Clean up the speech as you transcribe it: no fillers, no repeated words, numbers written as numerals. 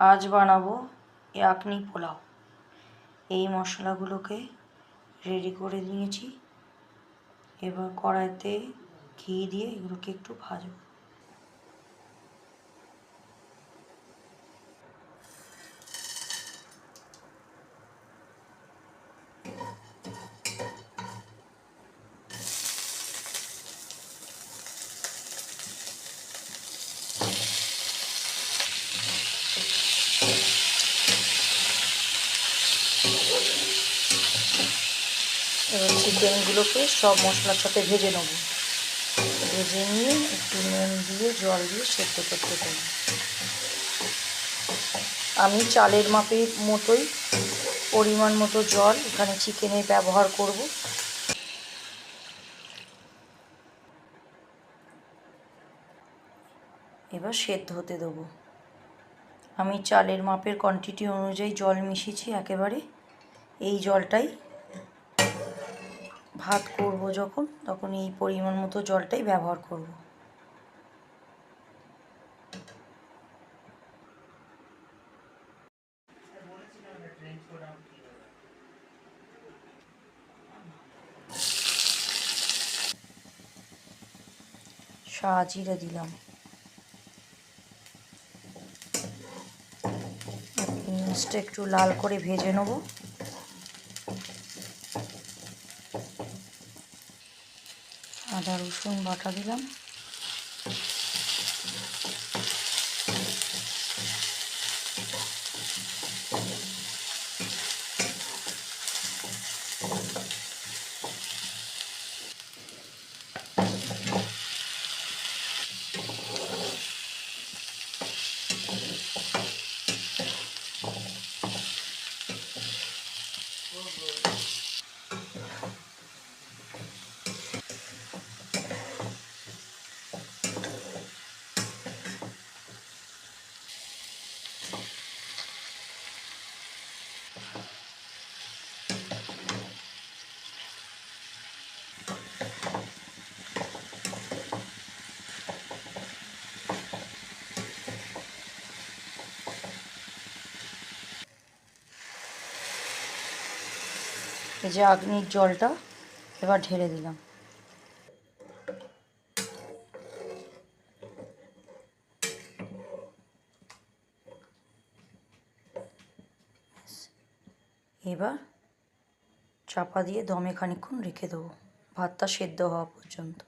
আজ বানাবো ইয়াকনি পোলাও। এই মশলাগুলোকে রেডি করে নিয়েছি। এবার কড়াইতে ঘি দিয়ে এগুলোকে একটু ভাজবো। এবার চিকেনগুলোকে সব মশলার সাথে ভেজে নেব। ভেজে নিয়ে একটু নুন দিয়ে জল দিয়ে সেদ্ধ করতে দেবো। আমি চালের মাপের মতোই পরিমাণ মতো জল এখানে চিকেনে ব্যবহার করব। এবার সেদ্ধ হতে দেবো। আমি চালের মাপের কোয়ান্টিটি অনুযায়ী জল মিশিয়েছি একেবারে। এই জলটাই ভাত করব তখন এই পরিমাণ মতো জলটাই ব্যবহার করব। সাজিরে দিলাম। পেঁয়াজটা একটু লাল করে ভেজে নেব। আদা রসুন বাটা দিলাম। এই যে আগ্নির জলটা এবার ঢেলে দিলাম। এবার চাপা দিয়ে দমে খানিকক্ষণ রেখে দেবো, ভাতটা সেদ্ধ হওয়া পর্যন্ত।